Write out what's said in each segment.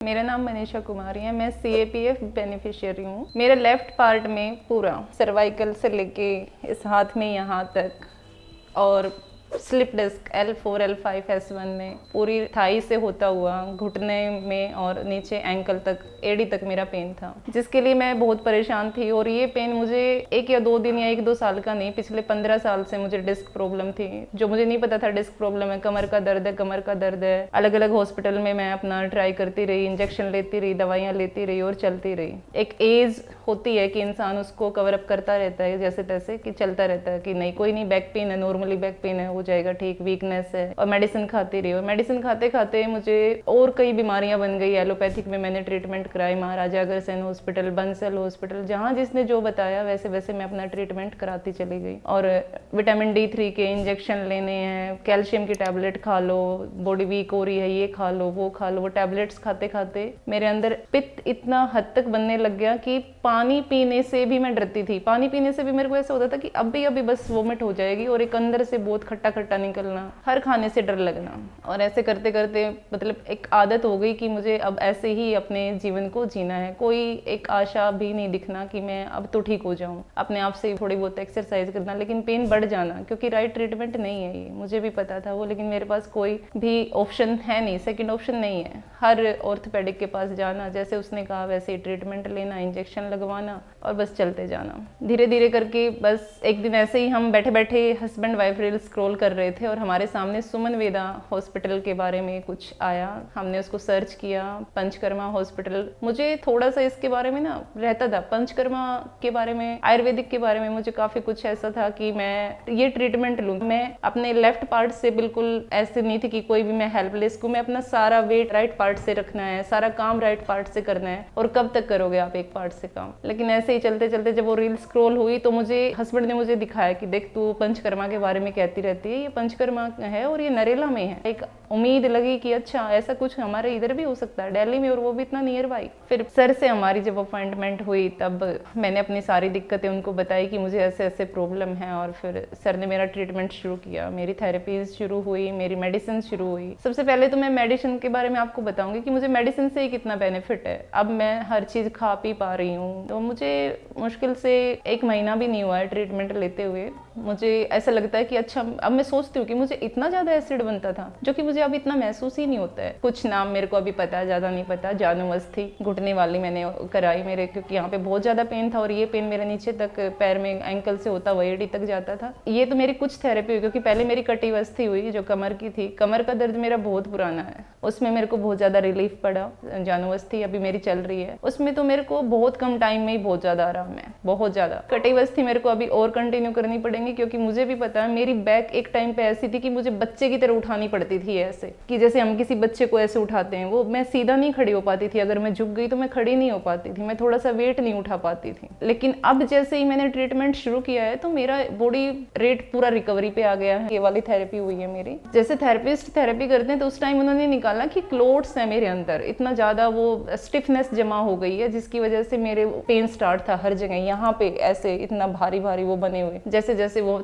मेरा नाम मनीषा कुमारी है। मैं CAPF बेनिफिशियरी हूँ। मेरे लेफ्ट पार्ट में पूरा सर्वाइकल से लेके इस हाथ में यहाँ तक और slip disc L4 L5 S1 में पूरी थाई से होता हुआ घुटने में और नीचे एंकल तक एड़ी तक मेरा पेन था, जिसके लिए मैं बहुत परेशान थी। और ये पेन मुझे 1 या 2 दिन या 1-2 साल का नहीं, पिछले 15 साल से मुझे डिस्क प्रॉब्लम थी, जो मुझे नहीं पता था डिस्क प्रॉब्लम है। कमर का दर्द है, कमर का दर्द है। अलग अलग हॉस्पिटल में मैं अपना ट्राई करती रही, इंजेक्शन लेती रही, दवाइयाँ लेती रही और चलती रही। एक एज होती है कि इंसान उसको कवर अप करता रहता है जैसे तैसे, कि चलता रहता है कि नहीं कोई नहीं, बैक पेन है, नॉर्मली बैक पेन है, हो जाएगा ठीक, वीकनेस है। और मेडिसिन खाती रही, और मेडिसिन खाते खाते मुझे और कई बीमारियां बन गई। एलोपैथिक में मैंने ट्रीटमेंट कराई, महाराजा अग्रसेन हॉस्पिटल, बंसल हॉस्पिटल, जहाँ जिसने जो बताया वैसे वैसे मैं अपना ट्रीटमेंट कराती चली गई। और विटामिन D3 के इंजेक्शन लेने हैं, कैल्शियम की टैबलेट खा लो, बॉडी वीक हो रही है ये खा लो वो खा लो। वो टैबलेट्स खाते खाते मेरे अंदर पित्त इतना हद तक बनने लग गया कि पानी पीने से भी मैं डरती थी। पानी पीने से भी मेरे को ऐसा होता था कि अभी बस वोमिट हो जाएगी, और एक अंदर से बहुत खट्टा खट्टा निकलना, हर खाने से डर लगना। और ऐसे करते करते मतलब एक आदत हो गई कि मुझे अब ऐसे ही अपने जीवन को जीना है। कोई एक आशा भी नहीं दिखना कि मैं अब तो ठीक हो जाऊं, अपने आप से थोड़ी बहुत एक्सरसाइज करना, लेकिन पेन बढ़ जाना, क्योंकि राइट ट्रीटमेंट नहीं है ये, मुझे भी पता था वो, लेकिन मेरे पास कोई भी ऑप्शन है नहीं, सेकंड ऑप्शन नहीं है। हर ऑर्थोपेडिक के पास जाना, जैसे उसने कहा वैसे ही ट्रीटमेंट लेना, इंजेक्शन लगवाना और बस चलते जाना। धीरे धीरे करके बस एक दिन ऐसे ही हम बैठे बैठे हस्बैंड वाइफ रील स्क्रॉल कर रहे थे, और हमारे सामने सुमन वेदा हॉस्पिटल के बारे में कुछ आया। हमने उसको सर्च किया, पंचकर्मा हॉस्पिटल। मुझे थोड़ा सा इसके बारे में ना रहता था, पंचकर्मा के बारे में, आयुर्वेदिक के बारे में मुझे काफी कुछ ऐसा था कि मैं ये ट्रीटमेंट लूँ। मैं अपने लेफ्ट पार्ट से बिल्कुल ऐसे नहीं थी कि कोई भी मैं हेल्पलेस को, मैं अपना सारा वेट राइट पार्ट से रखना है, सारा काम राइट पार्ट से करना है, और कब तक करोगे आप एक पार्ट से काम। लेकिन ऐसे ही चलते चलते जब वो रील स्क्रॉल हुई तो मुझे हस्बैंड ने मुझे दिखाया कि देख तू पंचकर्मा के बारे में कहती रहती है, ये पंचकर्मा है और ये नरेला में है। एक उम्मीद लगी कि अच्छा ऐसा कुछ हमारे इधर भी हो सकता है, दिल्ली में, और वो भी इतना नियर बाई। फिर सर से हमारी जब अपॉइंटमेंट हुई तब मैंने अपनी सारी दिक्कतें उनको बताई कि मुझे ऐसे ऐसे प्रॉब्लम है, और फिर सर ने मेरा ट्रीटमेंट शुरू किया, मेरी थेरेपीज शुरू हुई, मेरी मेडिसिन शुरू हुई। सबसे पहले तो मैं मेडिसिन के बारे में आपको बताऊंगी कि मुझे मेडिसिन से ही कितना बेनिफिट है। अब मैं हर चीज़ खा पी पा रही हूँ, तो मुझे मुश्किल से 1 महीना भी नहीं हुआ है ट्रीटमेंट लेते हुए। मुझे ऐसा लगता है कि अच्छा, अब मैं सोचती हूँ कि मुझे इतना ज़्यादा एसिड बनता था, जो कि मुझे अब इतना महसूस ही नहीं होता है। कुछ नाम मेरे को अभी पता है, ज़्यादा नहीं पता। जानूअस्थि घुटने वाली मैंने कराई मेरे, क्योंकि यहाँ पे बहुत ज़्यादा पेन था, और ये पेन मेरे नीचे तक पैर में एंकल से होता हुआ एड़ी तक जाता था। ये तो मेरी कुछ थेरेपी हुई, क्योंकि पहले मेरी कटिवस्थी हुई जो कमर की थी। कमर का दर्द मेरा बहुत पुराना है, उसमें मेरे को बहुत ज़्यादा रिलीफ पड़ा। जानूअस्थि अभी मेरी चल रही है, उसमें तो मेरे को बहुत कम टाइम में ही बहुत ज़्यादा आराम है, बहुत ज़्यादा। कटिवस्थी मेरे को अभी और कंटिन्यू करनी पड़ेगी, क्योंकि मुझे भी पता है मेरी बैक एक टाइम पे ऐसी थी कि मुझे बच्चे की तरह उठानी पड़ती थी, ऐसे कि जैसे हम किसी बच्चे को ऐसे उठाते हैं, वो मैं सीधा नहीं खड़ी हो पाती थी। अगर मैं झुक गई तो मैं खड़ी नहीं हो पाती थी, मैं थोड़ा सा वेट नहीं उठा पाती थी। लेकिन अब जैसे ही मैंने ट्रीटमेंट शुरू किया है तो मेरा बॉडी रेट पूरा रिकवरी पे आ गया है। ये वाली थेरेपी हुई है मेरी। जैसे थेरेपिस्ट थेरेपी करते हैं तो उस टाइम उन्होंने निकाला कि क्लोट्स है मेरे अंदर, इतना ज्यादा वो स्टिफनेस जमा हो गई है, जिसकी वजह से मेरे पेन स्टार्ट था हर जगह, यहाँ पे ऐसे इतना भारी भारी वो बने हुए। जैसे जैसे वो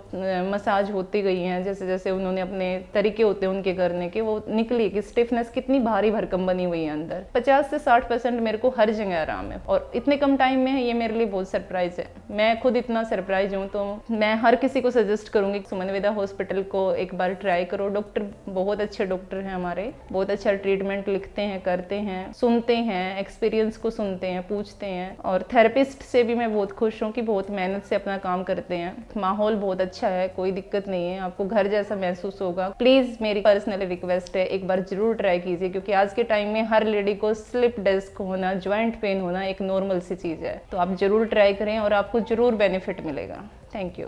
मसाज होती गई है, जैसे जैसे उन्होंने अपने तरीके होते हैं उनके करने के, वो निकली कि स्टिफनेस कितनी भारी भरकम बनी हुई है अंदर। 50 से 60% मेरे को हर जगह आराम है, और इतने कम टाइम में है, ये मेरे लिए बहुत सरप्राइज है। मैं खुद इतना सरप्राइज हूँ। तो मैं हर किसी को सजेस्ट करूंगी कि सुमन वेदा हॉस्पिटल को एक बार ट्राई करो। डॉक्टर बहुत अच्छे डॉक्टर हैं हमारे, बहुत अच्छा ट्रीटमेंट लिखते हैं, करते हैं, सुनते हैं, एक्सपीरियंस को सुनते हैं, पूछते हैं। और थेरेपिस्ट से भी मैं बहुत खुश हूँ कि बहुत मेहनत से अपना काम करते हैं। माहौल बहुत अच्छा है, कोई दिक्कत नहीं है, आपको घर जैसा महसूस होगा। प्लीज मेरी पर्सनली रिक्वेस्ट है, एक बार जरूर ट्राई कीजिए, क्योंकि आज के टाइम में हर लेडी को स्लिप डिस्क होना, ज्वाइंट पेन होना एक नॉर्मल सी चीज है। तो आप जरूर ट्राई करें और आपको जरूर बेनिफिट मिलेगा। Thank you.